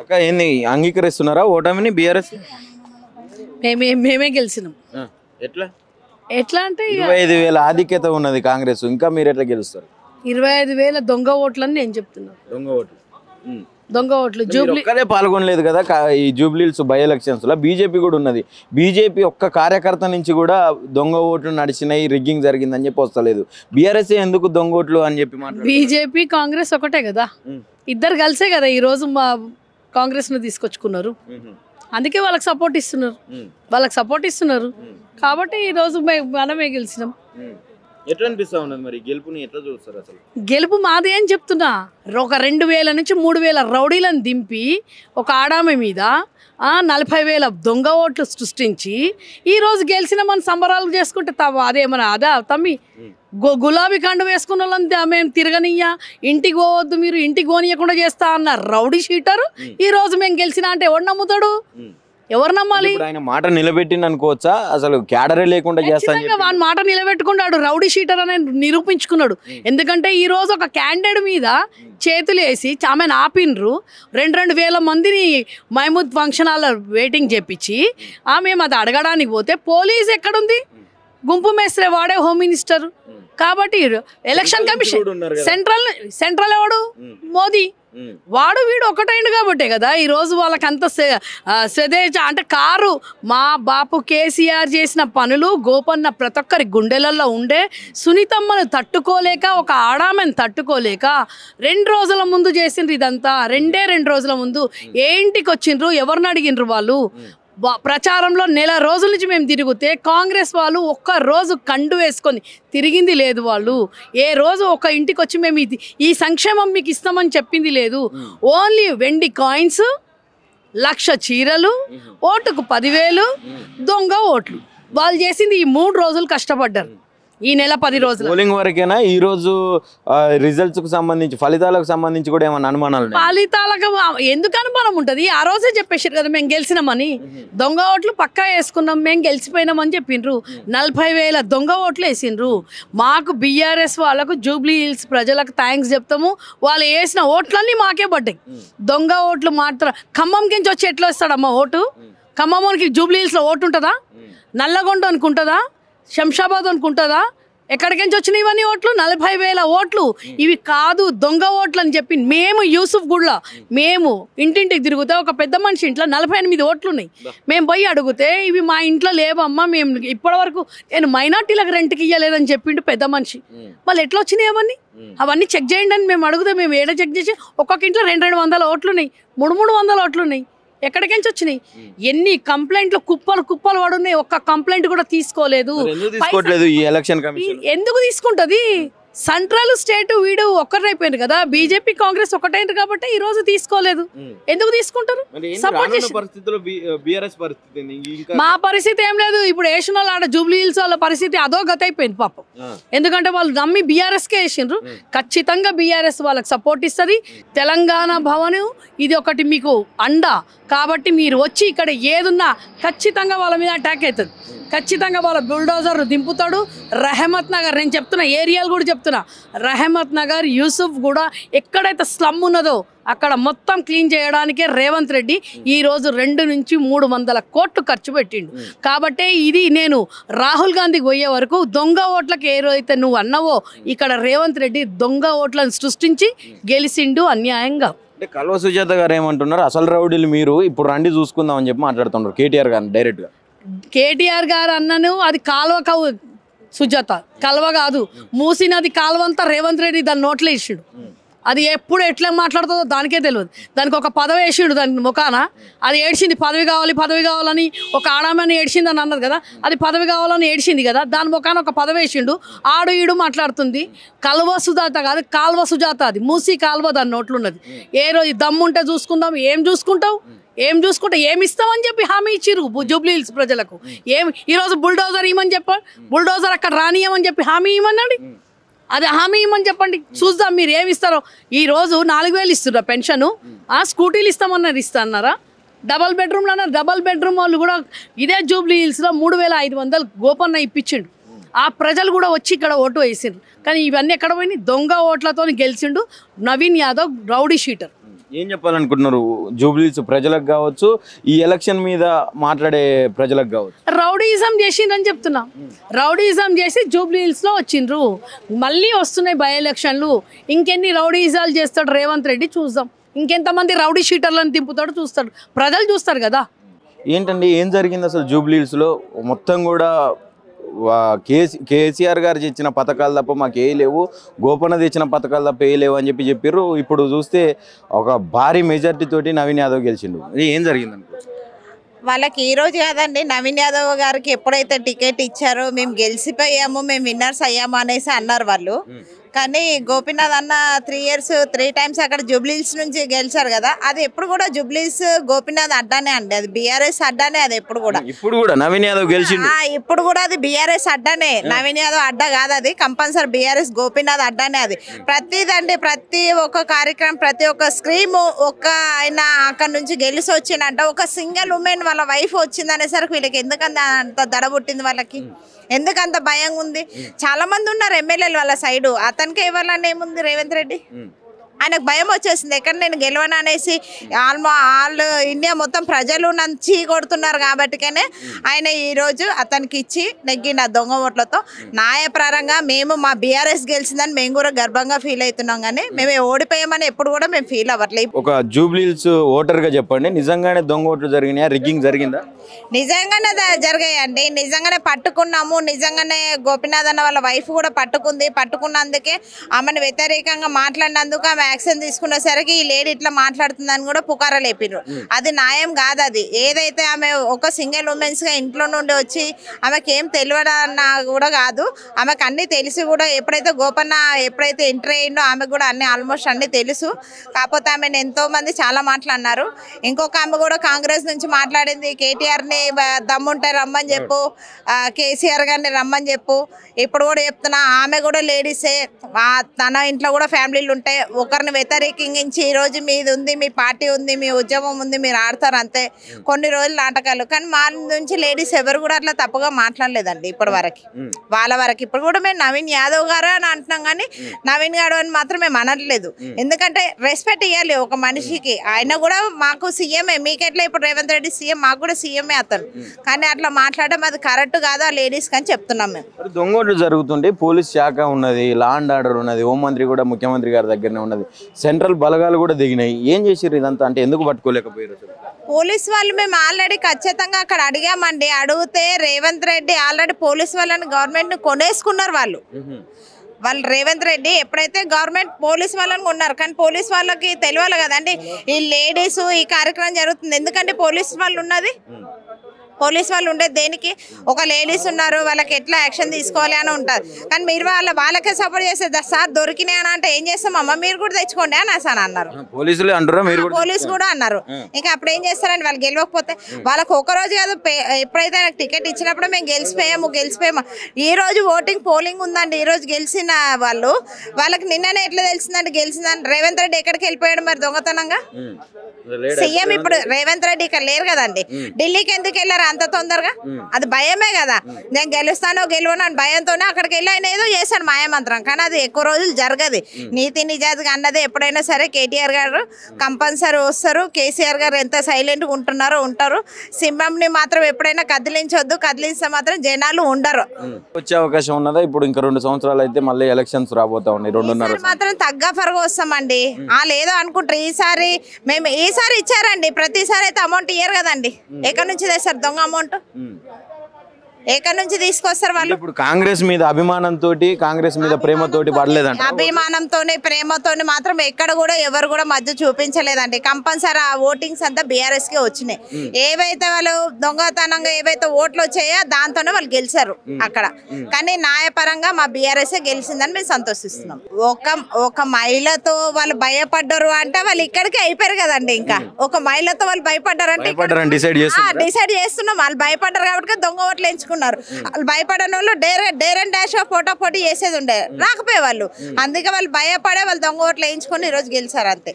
అక్క ఏంది అంగీకరిస్తున్నారా ఓటమిని బీఆర్ఎస్? మేమే గెలిచినాం. ఎట్లా ఎట్లా అంటే 25,000 ఆధిక్యత ఉన్నది కాంగ్రెస్, ఇంకా మీరు ఎట్లా గెలుస్తారు? 25,000 దొంగ ఓట్లని నేను చెప్తున్నా. దొంగ ఓట్లు జూబ్లీ పాల్గొనలేదు కదా ఈ జూబ్లీహిల్స్ బై ఎలక్షన్స్ లో. బీజేపీ కూడా ఉన్నది. బీజేపీ ఒక్క కార్యకర్త నుంచి కూడా దొంగ ఓట్లు నడిచినాయి, రిగ్గింగ్ జరిగిందని చెప్పి వస్తలేదు. బీఆర్ఎస్ ఎందుకు దొంగ ఓట్లు అని చెప్పి బీజేపీ కాంగ్రెస్ ఒకటే కదా, ఇద్దరు కలిసే కదా ఈ రోజు మా కాంగ్రెస్ ను తీసుకొచ్చుకున్నారు. అందుకే వాళ్ళకి సపోర్ట్ ఇస్తున్నారు కాబట్టి ఈ రోజు మనమే గెలిచినాం. ఎట్లా అనిపిస్తా ఉన్నది మరి గెలుపుని ఎట్లా చూస్తారు అసలు? గెలుపు మాదే అని చెప్తున్నా. ఒక 2,000 నుంచి 3,000 రౌడీలను దింపి ఒక ఆడామె మీద 40,000 దొంగ ఓట్లు సృష్టించి ఈ రోజు గెలిచిన మన సంబరాలు చేసుకుంటే అదేమన్నా అదా తమ్మి? గులాబీ కండు వేసుకున్న వాళ్ళని మేము తిరగనియ్యా, ఇంటికి పోవద్దు, మీరు ఇంటికి పోనీయకుండా చేస్తా అన్న రౌడీ షీటర్ ఈ రోజు మేము గెలిచినా అంటే ఎవరు నమ్ముతాడు? ఎవరు నమ్మాలి? ఆయన మాట నిలబెట్టింది అనుకోవచ్చా? అసలు క్యాడరే లేకుండా చేస్తాను వాని మాట నిలబెట్టుకున్నాడు, రౌడీ షీటర్ అని నిరూపించుకున్నాడు. ఎందుకంటే ఈ రోజు ఒక క్యాండిడేట్ మీద చేతులు వేసి ఆమెను ఆపిన్రు. 2,000 మందిని మహమూద్ ఫంక్షన్ హాల్ వెయిటింగ్ చేపించి మేము అది అడగడానికి పోతే పోలీస్ ఎక్కడుంది? గుంపు మేస్త్రే, వాడే హోమ్ మినిస్టర్. కాబట్టి ఎలక్షన్ కమిషన్ సెంట్రల్ ఎవడు? మోదీ. వాడు వీడు ఒకటైండు కాబట్టే కదా ఈ రోజు వాళ్ళకి అంత స్వదేశ అంటే కారు. మా బాపు కేసీఆర్ చేసిన పనులు గోపన్న ప్రతి ఒక్కరి గుండెలలో ఉండే. సునీతమ్మను తట్టుకోలేక, ఒక ఆడామెను తట్టుకోలేక 2 రోజుల ముందు చేసిండ్రు ఇదంతా. 2 రోజుల ముందు ఏ ఇంటికి వచ్చిండ్రు, ఎవరిని అడిగిండ్రు? వాళ్ళు ప్రచారంలో 1 రోజుల నుంచి మేము తిరిగితే కాంగ్రెస్ వాళ్ళు ఒక్క రోజు కండు వేసుకొని తిరిగింది లేదు. వాళ్ళు ఏ రోజు ఒక ఇంటికి వచ్చి మేము ఈ సంక్షేమం మీకు ఇస్తామని చెప్పింది లేదు. ఓన్లీ వెండి కాయిన్స్, 1,00,000 చీరలు, ఓటుకు 10,000 దొంగ ఓట్లు. వాళ్ళు చేసింది ఈ 3 రోజులు కష్టపడ్డారు. ఈ నెల 10 రోజులు పోలింగ్ వరకేనా? ఈ రోజు రిజల్ట్స్ కు సంబంధించి, ఫలితాలకు సంబంధించి కూడా ఏమన్నా అనుమానాలు? ఫలితాలకు ఎందుకు అనుమానం ఉంటుంది? ఆ రోజే చెప్పేసారు కదా మేము గెలిచినామని. దొంగ ఓట్లు పక్కా వేసుకున్నాం, మేము గెలిచిపోయినామని చెప్పిండ్రు. 40,000 దొంగ ఓట్లు వేసిండ్రు. మాకు బీఆర్ఎస్ వాళ్ళకు, జూబ్లీ హిల్స్ ప్రజలకు థ్యాంక్స్ చెప్తాము. వాళ్ళు వేసిన ఓట్లన్నీ మాకే పడ్డాయి. దొంగ ఓట్లు మాత్రం ఖమ్మం నుంచి వచ్చి ఎట్లా వస్తాడమ్మా ఓటు? ఖమ్మంకి జూబ్లీ హిల్స్ లో ఓటు ఉంటుందా? నల్లగొండ అనుకుంటుందా? శంషాబాద్ అనుకుంటుందా? ఎక్కడికించి వచ్చినాయి ఇవన్నీ ఓట్లు? 40,000 ఓట్లు. ఇవి కాదు దొంగ ఓట్లు అని చెప్పి మేము యూసుఫ్ గుడ్లా మేము ఇంటింటికి తిరిగితే ఒక పెద్ద మనిషి ఇంట్లో 48 ఓట్లు ఉన్నాయి. మేము పోయి అడిగితే ఇవి మా ఇంట్లో లేవమ్మా, మేము ఇప్పటి వరకు నేను మైనార్టీలకు రెంట్కి ఇవ్వలేదని చెప్పిండు పెద్ద మనిషి. వాళ్ళు ఎట్లా వచ్చినాయి అవన్నీ చెక్ చేయండి అని మేము అడిగితే మేము ఏడ చెక్ చేసి ఒక్కొక్క ఇంట్లో 200 ఓట్లు ఉన్నాయి, 300 ఓట్లు ఉన్నాయి. ఎక్కడికించి వచ్చినాయి? ఎన్ని కంప్లైంట్లు కుప్పలు పడున్నాయి, ఒక్క కంప్లైంట్ కూడా తీసుకోలేదు. ఎందుకు తీసుకుంటది? సెంట్రల్ స్టేట్ వీడు ఒక్కరైపోయింది కదా, బీజేపీ కాంగ్రెస్ ఒకటైంది కాబట్టి ఈ రోజు తీసుకోలేదు. ఎందుకు తీసుకుంటారు? మా పరిస్థితి ఏం లేదు. ఇప్పుడు వేసిన వాళ్ళు ఆడ జూబ్లీ హిల్స్ వాళ్ళ పరిస్థితి అదో గత అయిపోయింది పాపం. ఎందుకంటే వాళ్ళు నమ్మి బీఆర్ఎస్ కే వేసిండ్రు. ఖచ్చితంగా బీఆర్ఎస్ వాళ్ళకి సపోర్ట్ ఇస్తుంది. తెలంగాణ భవన్ ఇది ఒకటి మీకు అండ కాబట్టి మీరు వచ్చి ఇక్కడ ఏదున్నా ఖచ్చితంగా వాళ్ళ మీద అటాక్ అవుతుంది. ఖచ్చితంగా వాళ్ళ బుల్డోజర్ దింపుతాడు. రహమత్ నగర్, నేను చెప్తున్నా ఏరియాలు కూడా చెప్తున్నా, రహమత్ నగర్, యూసుఫ్ కూడా ఎక్కడైతే స్లమ్ ఉన్నదో అక్కడ మొత్తం క్లీన్ చేయడానికే రేవంత్ రెడ్డి ఈ రోజు 200 నుంచి 300 కోట్లు ఖర్చు పెట్టిండు. కాబట్టి ఇది నేను రాహుల్ గాంధీకి పోయే వరకు దొంగ ఓట్లకు ఏదైతే నువ్వు అన్నవో ఇక్కడ రేవంత్ రెడ్డి దొంగ ఓట్లను సృష్టించి గెలిచిండు అన్యాయంగా. అంటే కల్వ సుజాత గారు ఏమంటున్నారు? అసలు రౌడీలు మీరు ఇప్పుడు రండి చూసుకుందాం అని చెప్పి మాట్లాడుతున్నారు కేటీఆర్ గారు డైరెక్ట్ గా. కేటీఆర్ గారు అన్నను అది కాలువ సుజాత కల్వ కాదు, మూసినది కాలువ అంతా రేవంత్ రెడ్డి దాని నోట్లో ఇచ్చిండు. అది ఎప్పుడు ఎట్లా మాట్లాడుతుందో దానికే తెలియదు. దానికి ఒక పదవి వేసిండు దాని ముఖాన. అది ఏడ్చింది పదవి కావాలని, ఒక ఆడామని ఏడ్చింది అని అన్నది కదా, అది పదవి కావాలని ఏడ్చింది కదా, దాని ముఖాన ఒక పదవి వేసిండు. ఆడు ఈడు మాట్లాడుతుంది. కల్వ సుజాత కాదు, కాల్వ సుజాత. అది మూసి కాల్వ దాని నోట్లున్నది. ఏ రోజు దమ్ముంటే చూసుకుందాం. ఏం చూసుకుంటావు? ఏమి ఇస్తామని చెప్పి హామీ ఇచ్చిర్రు జూబ్లీ హిల్స్ ప్రజలకు. ఈరోజు బుల్డోజర్ ఇవ్వమని చెప్పారు, బుల్డోజర్ అక్కడ రానియమని చెప్పి హామీ ఇవ్వమన్నాడు. అది హామీ ఇవ్వమని చెప్పండి, చూద్దాం మీరు ఏమి ఇస్తారో. ఈ రోజు 4,000 ఇస్తున్నారు పెన్షన్, స్కూటీలు ఇస్తామన్నారు, ఇస్తాన్నారా? డబల్ బెడ్రూమ్లు అన్నారు. డబల్ బెడ్రూమ్ వాళ్ళు కూడా ఇదే జూబ్లీ హిల్స్లో 3,500 గోపన్న ఇప్పించిండు. ఆ ప్రజలు కూడా వచ్చి ఇక్కడ ఓటు వేసిండ్రు. కానీ ఇవన్నీ ఎక్కడ పోయినాయి? దొంగ ఓట్లతో గెలిచిండు నవీన్ యాదవ్, రౌడీ షీటర్. ఏం చెప్పాలనుకుంటున్నారు జూబ్లీస్ ప్రజలకు కావచ్చు, ఈ ఎలక్షన్ మీద మాట్లాడే ప్రజలకు కావచ్చు? రౌడీజం చేసిండ్రని చెప్తున్నా. రౌడీజం చేసి జూబ్లీహిల్స్లో వచ్చిండ్రు. మళ్ళీ వస్తున్నాయి బై ఎలక్షన్లు. ఇంకెన్ని రౌడీజాలు చేస్తాడు రేవంత్ రెడ్డి చూద్దాం. ఇంకెంతమంది రౌడీ షీటర్లను తిప్పుతాడు చూస్తాడు. ప్రజలు చూస్తారు కదా. ఏంటండి ఏం జరిగింది అసలు జూబ్లీహిల్స్లో? మొత్తం కూడా కేసీఆర్ గారు ఇచ్చిన పథకాలు తప్ప మాకు ఏ లేవు, గోపన్న తెచ్చిన పథకాలు తప్ప ఏ లేవు అని చెప్పారు. ఇప్పుడు చూస్తే ఒక భారీ మెజార్టీ తోటి నవీన్ యాదవ్ గెలిచిండు. ఏం జరిగింది అనుకో? వాళ్ళకి ఈ రోజు కాదండి, నవీన్ యాదవ్ గారికి ఎప్పుడైతే టికెట్ ఇచ్చారో మేము గెలిచిపోయాము, మేము విన్నర్స్ అయ్యాము అనేసి అన్నారు వాళ్ళు. కానీ గోపీనాథ్ అన్న 3 years 3 times అక్కడ జూబ్లీహిల్స్ నుంచి గెలిచారు కదా. అది ఎప్పుడు కూడా జూబ్లీహిల్స్ గోపీనాథ్ అడ్డానే అండి, అది బీఆర్ఎస్ అడ్డానే. అది ఎప్పుడు కూడా నవీన్ యాదవ్ గెలిచిండు. ఇప్పుడు కూడా అది బీఆర్ఎస్ అడ్డానే. నవీన్ యాదవ్ అడ్డా కాదు, అది కంపల్సరీ బీఆర్ఎస్ గోపీనాథ్ అడ్డానే. అది ప్రతిదండి, ప్రతి ఒక్క కార్యక్రమం, ప్రతి ఒక్క స్క్రీమ్ ఒక్క ఆయన అక్కడ నుంచి గెలిచి వచ్చిందంట. ఒక సింగిల్ ఉమెన్ వాళ్ళ వైఫ్ వచ్చింది అనేసరికి వీళ్ళకి ఎందుకంత అంత దడ పుట్టింది, వాళ్ళకి ఎందుకంత భయం ఉంది. చాలా మంది ఉన్నారు ఎమ్మెల్యేలు వాళ్ళ సైడు, అతనికి ఇవ్వాలని ఏముంది రేవంత్ రెడ్డి? ఆయనకు భయం వచ్చేసింది, ఎక్కడ నేను గెలవను అనేసి. ఆల్ ఇండియా మొత్తం ప్రజలు నన్ను చీ కొడుతున్నారు కాబట్టికనే ఆయన ఈరోజు అతనికి ఇచ్చి నెగ్గిన దొంగ ఓట్లతో. న్యాయప్రరంగా మేము మా బీఆర్ఎస్ గెలిచిందని మేము కూడా గర్వంగా ఫీల్ అవుతున్నాం, కానీ మేము ఓడిపోయామని ఎప్పుడు కూడా మేము ఫీల్ అవ్వట్లేదు. ఒక జూబ్లీహిల్స్ ఓటర్గా చెప్పండి, నిజంగానే దొంగ ఓట్లు జరిగినాయా? రిగ్గింగ్ జరిగిందా? నిజంగానే జరిగాయండి, నిజంగానే పట్టుకున్నాము. నిజంగానే గోపీనాథ్ అన్న వాళ్ళ వైఫ్ కూడా పట్టుకున్నందుకే ఆమెను వ్యతిరేకంగా మాట్లాడినందుకు ఆమె యాక్షన్ తీసుకునేసరికి ఈ లేడీ ఇట్లా మాట్లాడుతుందని కూడా పుకారా లేపిర్రు. అది న్యాయం కాదు. అది ఏదైతే ఆమె ఒక సింగిల్ ఉమెన్స్ గా ఇంట్లో నుండి వచ్చి ఆమెకి ఏం తెలియదన్నా కూడా కాదు, ఆమెకు అన్ని తెలిసి కూడా ఎప్పుడైతే గోపన్న ఎప్పుడైతే ఎంటర్ అయ్యిండో ఆమెకు కూడా అన్ని ఆల్మోస్ట్ అన్ని తెలుసు. కాకపోతే ఆమెను ఎంతో మంది చాలా మాట్లాడినారు. ఇంకొక ఆమె కూడా కాంగ్రెస్ నుంచి మాట్లాడింది, కేటీఆర్ని దమ్ముంటే రమ్మని చెప్పు, కేసీఆర్ గారిని రమ్మని చెప్పు. ఇప్పుడు కూడా చెప్తున్నా, ఆమె కూడా లేడీసే, తన ఇంట్లో కూడా ఫ్యామిలీలు ఉంటాయి. ఒకరిని వ్యతిరేకించి ఈరోజు మీది ఉంది, మీ పార్టీ ఉంది, మీ ఉద్యమం ఉంది, మీరు ఆడతారు అంతే. కొన్ని రోజులు నాటకాలు. కానీ మా నుంచి లేడీస్ ఎవరు కూడా అట్లా తప్పుగా మాట్లాడలేదండి ఇప్పటి వరకు. వాళ్ళ వరకు ఇప్పుడు కూడా మేము నవీన్ యాదవ్ గారు అని అంటున్నాం, కానీ నవీన్ యాదవ్ అని మాత్రం మేము అనట్లేదు. ఎందుకంటే రెస్పెక్ట్ ఇవ్వాలి ఒక మనిషికి. ఆయన కూడా మాకు సీఎంఏ, మీకెట్లా ఇప్పుడు రేవంత్ రెడ్డి సీఎం, మాకు కూడా సీఎంఏ అతను. కానీ అట్లా మాట్లాడడం అది కరెక్ట్ కాదు ఆ లేడీస్ అని చెప్తున్నాం మేము. దొంగోట్లు జరుగుతుంటే పోలీస్ శాఖ ఉన్నది, లా అండ్ ఆర్డర్ ఉన్నది, హోంమంత్రి కూడా ముఖ్యమంత్రి గారి దగ్గరనే ఉన్నది, సెంట్రల్ బలగాలు కూడా దిగినాయి. ఏం చేసారు ఇదంతా? అంటే ఎందుకు పట్టుకోలేకపోయారు? పోలీస్ వాళ్ళు మేము ఆల్రెడీ ఖచ్చితంగా అక్కడ అడిగామండి. అడిగితే రేవంత్ రెడ్డి ఆల్రెడీ పోలీస్ వాళ్ళని గవర్నమెంట్ ని కొనేసుకున్నారు వాళ్ళు రేవంత్ రెడ్డి ఎప్పుడైతే గవర్నమెంట్ పోలీస్ వాళ్ళని కొన్నారు. కానీ పోలీస్ వాళ్ళకి తెలియాలి కదండి ఈ లేడీస్ ఈ కార్యక్రమం జరుగుతుంది. ఎందుకంటే పోలీస్ వాళ్ళు ఉన్నది, పోలీస్ వాళ్ళు ఉండేది దేనికి? ఒక లేడీస్ ఉన్నారు, వాళ్ళకి ఎట్లా యాక్షన్ తీసుకోవాలి అని ఉంటుంది. కానీ మీరు వాళ్ళకే సపోర్ట్ చేసేది. సార్ దొరికినాయి అని అంటే ఏం చేస్తామమ్మా, మీరు కూడా తెచ్చుకోండి అని అన్నారు. పోలీసులు అంటారు, పోలీసు కూడా అన్నారు. ఇంకా అప్పుడు ఏం చేస్తారని వాళ్ళు గెలవకపోతే వాళ్ళకి ఒక రోజు కాదు, ఎప్పుడైతే ఆయనకు టికెట్ ఇచ్చినప్పుడు మేము గెలిచిపోయాము. ఈ రోజు ఓటింగ్ పోలింగ్ ఉందండి. ఈ రోజు గెలిచిన వాళ్ళకి నిన్ననే ఎట్లా తెలిసిందండి గెలిచిందని? రేవంత్ రెడ్డి ఎక్కడికి వెళ్ళిపోయాడు మరి దొంగతనంగా? సీఎం ఇప్పుడు రేవంత్ రెడ్డి ఇక్కడ లేరు కదండి. ఢిల్లీకి ఎందుకు వెళ్ళారు అంత తొందరగా? అది భయమే కదా. నేను గెలుస్తానో గెలవను అని భయంతోనే అక్కడికి వెళ్ళి ఆయన ఏదో చేశాడు మాయమంత్రం. కానీ అది ఎక్కువ రోజులు జరగదు. నీతి నిజాతిగా అన్నది ఎప్పుడైనా సరే కేటీఆర్ గారు కంపల్సరీ వస్తారు. కేసీఆర్ గారు ఎంత సైలెంట్గా ఉంటారు. సింహంని మాత్రం ఎప్పుడైనా కదిలించొద్దు, కదిలిస్తే మాత్రం జనాలు ఉండరు. వచ్చే అవకాశం ఉన్నదా? ఇప్పుడు ఇంకా 2 సంవత్సరాలు అయితే మళ్ళీ ఎలక్షన్స్ రాబోతా ఉన్నాయి. 2.5 మాత్రం తగ్గఫరగా వస్తామండి. లేదో అనుకుంటారు. ఈసారి ఇచ్చారండి, ప్రతిసారి అయితే అమౌంట్ ఇయ్యరు కదండి. ఎక్కడి నుంచి తెస్తారు దొంగ అమౌంట్? ఎక్కడి నుంచి తీసుకొస్తారు వాళ్ళు? ఇప్పుడు కాంగ్రెస్ మీద అభిమానంతో, కాంగ్రెస్ మీద ప్రేమతోటి పడలేదండి. అభిమానంతోనే ప్రేమతోని మాత్రం ఎక్కడ కూడా ఎవరు కూడా మధ్య చూపించలేదండి. కంపల్సరీ ఆ ఓటింగ్స్ అంతా బీఆర్ఎస్ కే వచ్చినాయి. ఏవైతే వాళ్ళు దొంగతనంగా ఏవైతే ఓట్లు వచ్చాయో దాంతోనే వాళ్ళు గెలిచారు అక్కడ. కానీ న్యాయపరంగా మా బీఆర్ఎస్ గెలిచిందని మేము సంతోషిస్తున్నాం. ఒక మహిళతో వాళ్ళు భయపడ్డారు అంటే వాళ్ళు ఇక్కడికి అయిపోయారు కదండి. ఇంకా ఒక మహిళతో వాళ్ళు భయపడ్డారు అంటే డిసైడ్ చేస్తున్నాం. వాళ్ళు భయపడ్డారు కాబట్టి దొంగ ఓట్లు ఎంచుకున్నారు. వాళ్ళు భయపడని వాళ్ళు డేర్ అండ్ డాష్ పోటీ చేసేది ఉండే, రాకపోయే వాళ్ళు. అందుకే వాళ్ళు భయపడే వాళ్ళు దొంగ ఓట్లు వేయించుకొని ఈరోజు గెలిచారు అంతే.